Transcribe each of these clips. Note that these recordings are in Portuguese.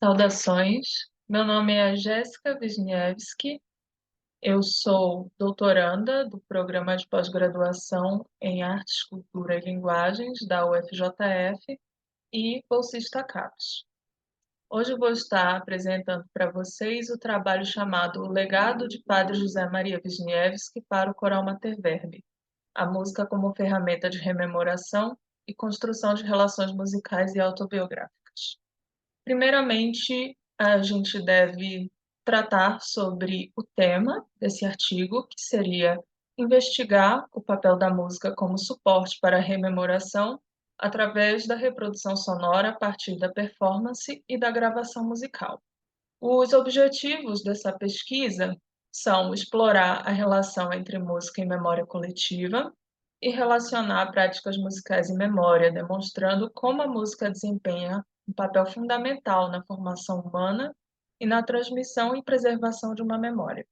Saudações, meu nome é Jéssica Wisniewski, eu sou doutoranda do Programa de Pós-Graduação em Artes, Cultura e Linguagens da UFJF e bolsista CAPES. Hoje eu vou estar apresentando para vocês o trabalho chamado O Legado de Padre José Maria Wisniewski para o Coral Mater Verbi, a música como ferramenta de rememoração e construção de relações musicais e autobiográficas. Primeiramente, a gente deve tratar sobre o tema desse artigo, que seria investigar o papel da música como suporte para a rememoração através da reprodução sonora a partir da performance e da gravação musical. Os objetivos dessa pesquisa são explorar a relação entre música e memória coletiva e relacionar práticas musicais e memória, demonstrando como a música desempenha um papel fundamental na formação humana e na transmissão e preservação de uma memória.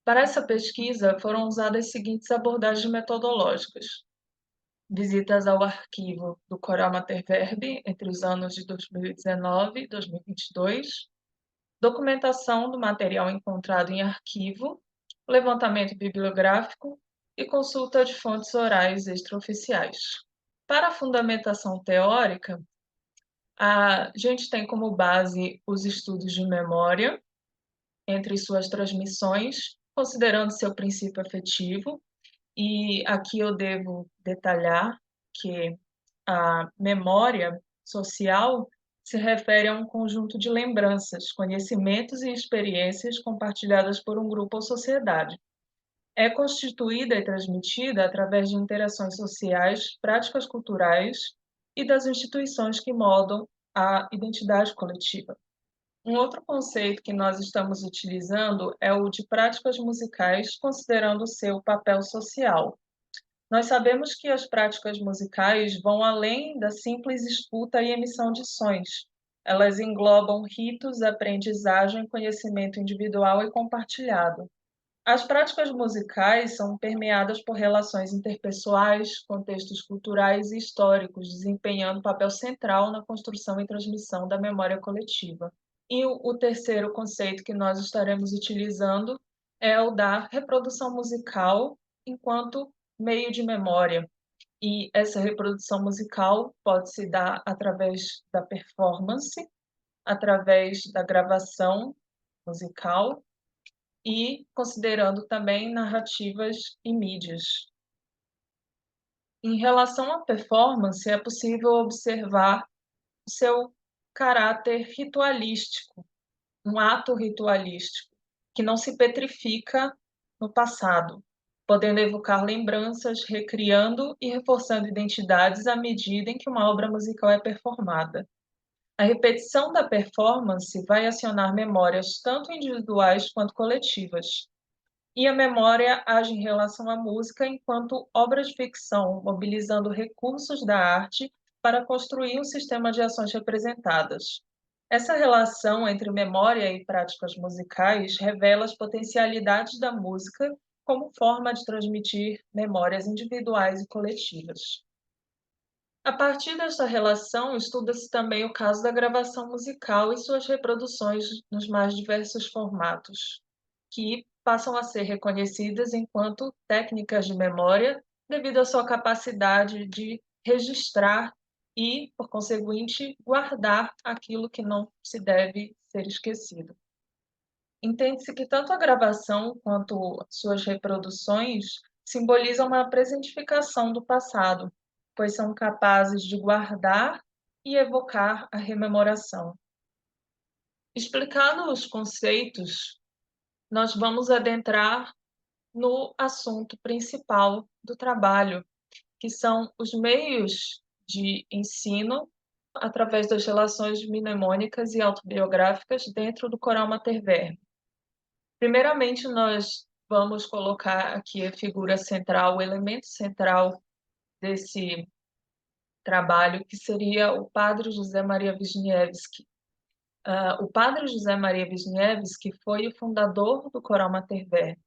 Para essa pesquisa, foram usadas as seguintes abordagens metodológicas: visitas ao arquivo do Coral Mater Verbi entre os anos de 2019 e 2022, documentação do material encontrado em arquivo, levantamento bibliográfico e consulta de fontes orais extraoficiais. Para a fundamentação teórica, a gente tem como base os estudos de memória, entre suas transmissões, considerando seu princípio afetivo, e aqui eu devo detalhar que a memória social se refere a um conjunto de lembranças, conhecimentos e experiências compartilhadas por um grupo ou sociedade. É constituída e transmitida através de interações sociais, práticas culturais e das instituições que moldam a identidade coletiva. Um outro conceito que nós estamos utilizando é o de práticas musicais, considerando o seu papel social. Nós sabemos que as práticas musicais vão além da simples escuta e emissão de sons. Elas englobam ritos, aprendizagem, conhecimento individual e compartilhado. As práticas musicais são permeadas por relações interpessoais, contextos culturais e históricos, desempenhando papel central na construção e transmissão da memória coletiva. E o terceiro conceito que nós estaremos utilizando é o da reprodução musical enquanto meio de memória. E essa reprodução musical pode se dar através da performance, através da gravação musical e considerando também narrativas e mídias. Em relação à performance, é possível observar o seu caráter ritualístico, um ato ritualístico, que não se petrifica no passado, podendo evocar lembranças, recriando e reforçando identidades à medida em que uma obra musical é performada. A repetição da performance vai acionar memórias tanto individuais quanto coletivas. E a memória age em relação à música enquanto obra de ficção, mobilizando recursos da arte para construir um sistema de ações representadas. Essa relação entre memória e práticas musicais revela as potencialidades da música como forma de transmitir memórias individuais e coletivas. A partir desta relação, estuda-se também o caso da gravação musical e suas reproduções nos mais diversos formatos, que passam a ser reconhecidas enquanto técnicas de memória devido à sua capacidade de registrar e, por conseguinte, guardar aquilo que não se deve ser esquecido. Entende-se que tanto a gravação quanto suas reproduções simbolizam uma presentificação do passado, pois são capazes de guardar e evocar a rememoração. Explicando os conceitos, nós vamos adentrar no assunto principal do trabalho, que são os meios de ensino através das relações mnemônicas e autobiográficas dentro do Coral Mater Verbi. Primeiramente, nós vamos colocar aqui a figura central, o elemento central desse trabalho, que seria o Padre José Maria Wisniewski. O Padre José Maria Wisniewski foi o fundador do Coral Mater Verbi.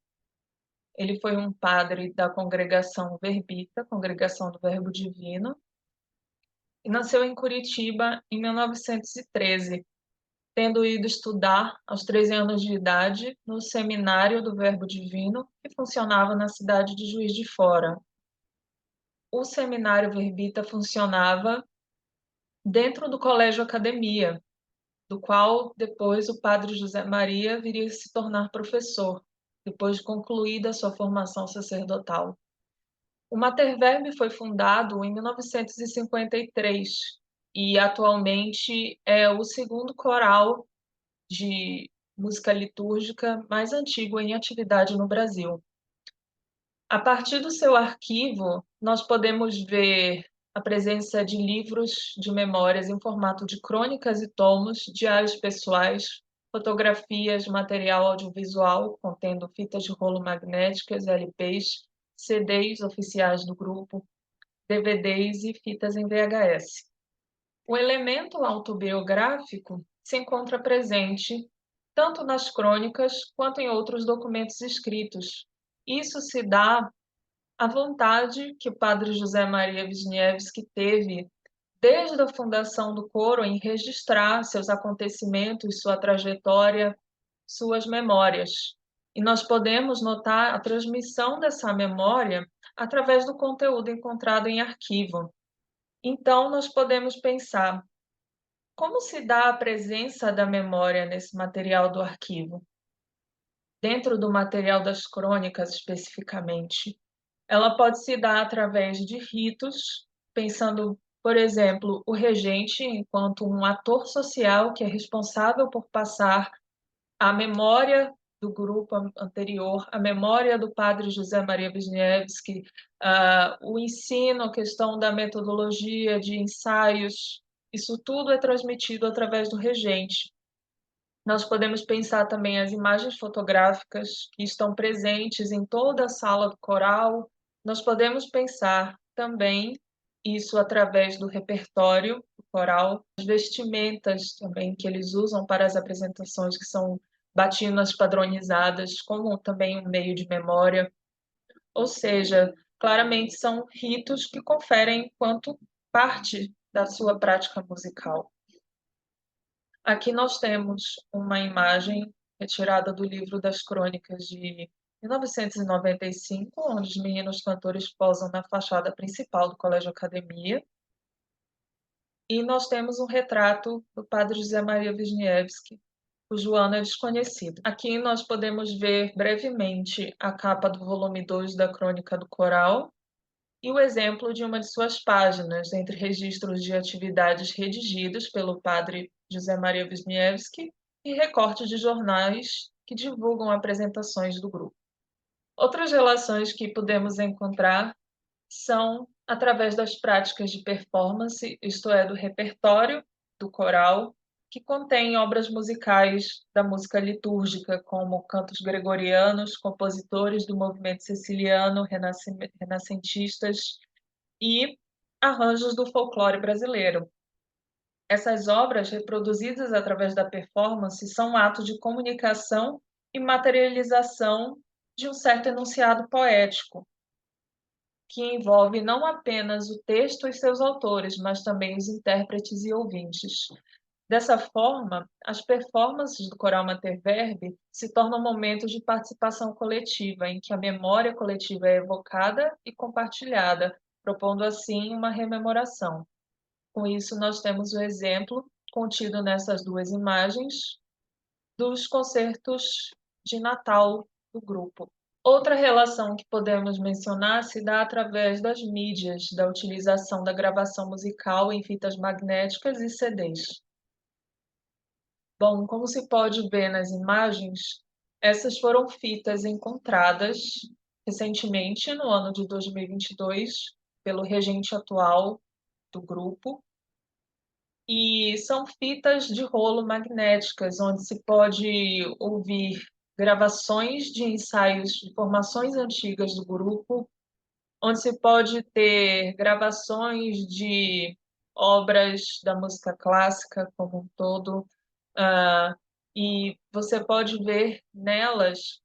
Ele foi um padre da congregação verbita, Congregação do Verbo Divino, e nasceu em Curitiba em 1913, tendo ido estudar aos 13 anos de idade no Seminário do Verbo Divino, que funcionava na cidade de Juiz de Fora. O Seminário Verbita funcionava dentro do Colégio Academia, do qual depois o padre José Maria viria a se tornar professor, depois de concluída sua formação sacerdotal. O Materverb foi fundado em 1953 e atualmente é o segundo coral de música litúrgica mais antigo em atividade no Brasil. A partir do seu arquivo, nós podemos ver a presença de livros de memórias em formato de crônicas e tomos, diários pessoais, fotografias, material audiovisual contendo fitas de rolo magnéticas, LPs, CDs oficiais do grupo, DVDs e fitas em VHS. O elemento autobiográfico se encontra presente tanto nas crônicas quanto em outros documentos escritos. Isso se dá à vontade que o padre José Maria Wisniewski teve desde a fundação do coro em registrar seus acontecimentos, sua trajetória, suas memórias. E nós podemos notar a transmissão dessa memória através do conteúdo encontrado em arquivo. Então, nós podemos pensar como se dá a presença da memória nesse material do arquivo? Dentro do material das crônicas, especificamente, ela pode se dar através de ritos, pensando, por exemplo, o regente enquanto um ator social que é responsável por passar a memória do grupo anterior, a memória do padre José Maria Wisniewski, o ensino, a questão da metodologia de ensaios, isso tudo é transmitido através do regente. Nós podemos pensar também as imagens fotográficas que estão presentes em toda a sala do coral. Nós podemos pensar também isso através do repertório do coral, as vestimentas também que eles usam para as apresentações, que são batinas padronizadas, como também um meio de memória. Ou seja, claramente são ritos que conferem enquanto parte da sua prática musical. Aqui nós temos uma imagem retirada do livro das crônicas de 1995, onde os meninos cantores posam na fachada principal do Colégio Academia. E nós temos um retrato do padre José Maria Wisniewski, cujo ano é desconhecido. Aqui nós podemos ver brevemente a capa do volume 2 da Crônica do Coral e o exemplo de uma de suas páginas, entre registros de atividades redigidas pelo padre José Maria Wisniewski e recortes de jornais que divulgam apresentações do grupo. Outras relações que podemos encontrar são através das práticas de performance, isto é, do repertório do coral, que contém obras musicais da música litúrgica, como cantos gregorianos, compositores do movimento siciliano, renascentistas e arranjos do folclore brasileiro. Essas obras, reproduzidas através da performance, são atos de comunicação e materialização de um certo enunciado poético, que envolve não apenas o texto e seus autores, mas também os intérpretes e ouvintes. Dessa forma, as performances do Coral Materverb se tornam momentos de participação coletiva, em que a memória coletiva é evocada e compartilhada, propondo assim uma rememoração. Com isso, nós temos o exemplo contido nessas duas imagens dos concertos de Natal do grupo. Outra relação que podemos mencionar se dá através das mídias, da utilização da gravação musical em fitas magnéticas e CDs. Bom, como se pode ver nas imagens, essas foram fitas encontradas recentemente, no ano de 2022, pelo regente atual do grupo, e são fitas de rolo magnéticas, onde se pode ouvir gravações de ensaios de formações antigas do grupo, onde se pode ter gravações de obras da música clássica como um todo, e você pode ver nelas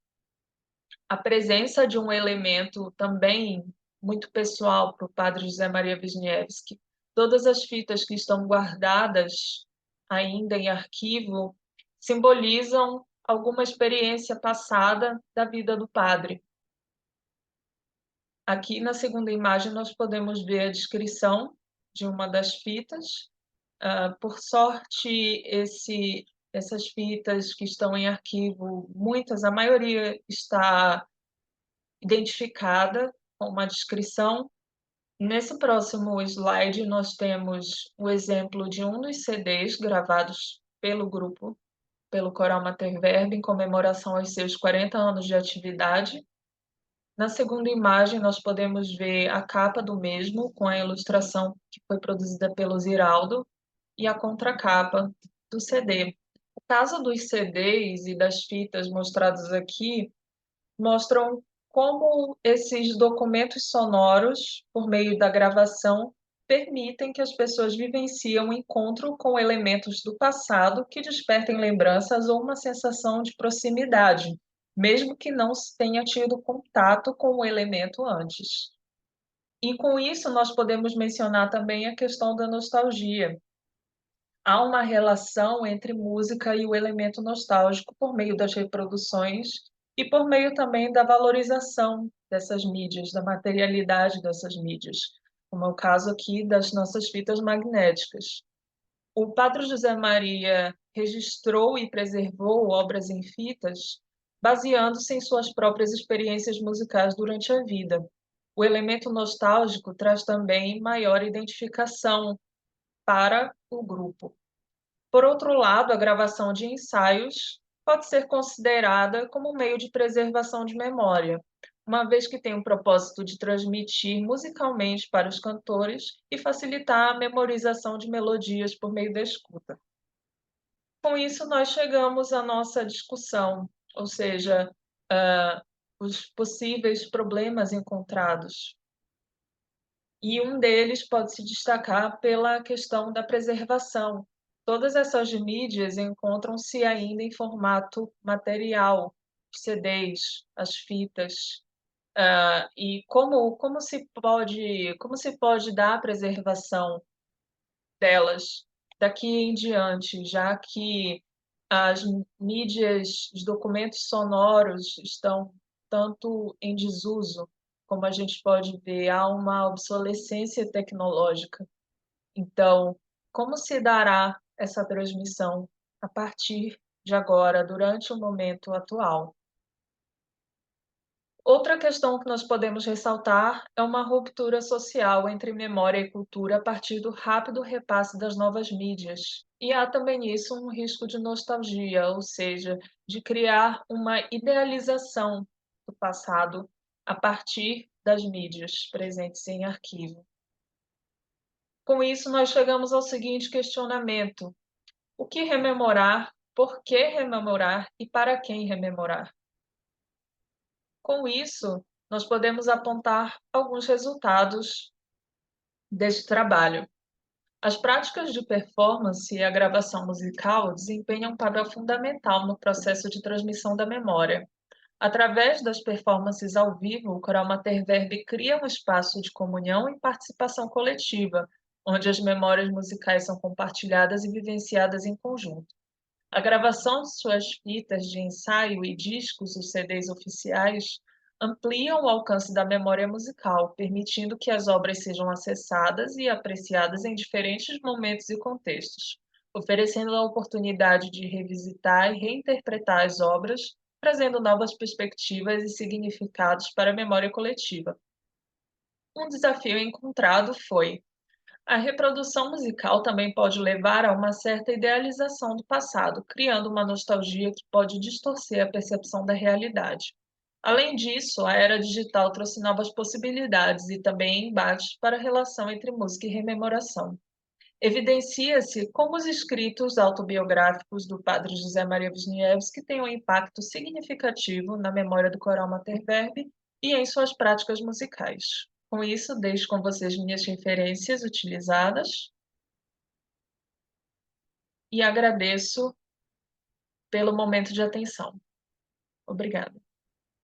a presença de um elemento também muito pessoal para o padre José Maria Wisniewski. Todas as fitas que estão guardadas ainda em arquivo simbolizam alguma experiência passada da vida do padre. Aqui na segunda imagem nós podemos ver a descrição de uma das fitas. Por sorte, essas fitas que estão em arquivo, a maioria está identificada com uma descrição. Nesse próximo slide, nós temos o exemplo de um dos CDs gravados pelo grupo, pelo Coral Mater Verbi, em comemoração aos seus 40 anos de atividade. Na segunda imagem, nós podemos ver a capa do mesmo, com a ilustração que foi produzida pelo Ziraldo, e a contracapa do CD. O caso dos CDs e das fitas mostrados aqui mostram como esses documentos sonoros, por meio da gravação, permitem que as pessoas vivenciem um encontro com elementos do passado que despertem lembranças ou uma sensação de proximidade, mesmo que não se tenha tido contato com o elemento antes. E com isso nós podemos mencionar também a questão da nostalgia. Há uma relação entre música e o elemento nostálgico por meio das reproduções e por meio também da valorização dessas mídias, da materialidade dessas mídias, como é o caso aqui das nossas fitas magnéticas. O Padre José Maria registrou e preservou obras em fitas, baseando-se em suas próprias experiências musicais durante a vida. O elemento nostálgico traz também maior identificação para o grupo. Por outro lado, a gravação de ensaios pode ser considerada como um meio de preservação de memória, uma vez que tem o propósito de transmitir musicalmente para os cantores e facilitar a memorização de melodias por meio da escuta. Com isso, nós chegamos à nossa discussão, ou seja, os possíveis problemas encontrados. E um deles pode se destacar pela questão da preservação. Todas essas mídias encontram-se ainda em formato material, os CDs, as fitas. E como se pode dar a preservação delas daqui em diante, já que as mídias, os documentos sonoros estão tanto em desuso, como a gente pode ver, há uma obsolescência tecnológica. Então, como se dará essa transmissão a partir de agora, durante o momento atual? Outra questão que nós podemos ressaltar é uma ruptura social entre memória e cultura a partir do rápido repasse das novas mídias. E há também nisso um risco de nostalgia, ou seja, de criar uma idealização do passado a partir das mídias presentes em arquivo. Com isso, nós chegamos ao seguinte questionamento: o que rememorar, por que rememorar e para quem rememorar? Com isso, nós podemos apontar alguns resultados deste trabalho. As práticas de performance e a gravação musical desempenham um papel fundamental no processo de transmissão da memória. Através das performances ao vivo, o Coral Mater Verbi cria um espaço de comunhão e participação coletiva, onde as memórias musicais são compartilhadas e vivenciadas em conjunto. A gravação de suas fitas de ensaio e discos, os CDs oficiais, ampliam o alcance da memória musical, permitindo que as obras sejam acessadas e apreciadas em diferentes momentos e contextos, oferecendo a oportunidade de revisitar e reinterpretar as obras, trazendo novas perspectivas e significados para a memória coletiva. Um desafio encontrado foi: a reprodução musical também pode levar a uma certa idealização do passado, criando uma nostalgia que pode distorcer a percepção da realidade. Além disso, a era digital trouxe novas possibilidades e também embates para a relação entre música e rememoração. Evidencia-se como os escritos autobiográficos do padre José Maria Wisniewski têm um impacto significativo na memória do Coral Mater Verbi e em suas práticas musicais. Com isso, deixo com vocês minhas referências utilizadas e agradeço pelo momento de atenção. Obrigada.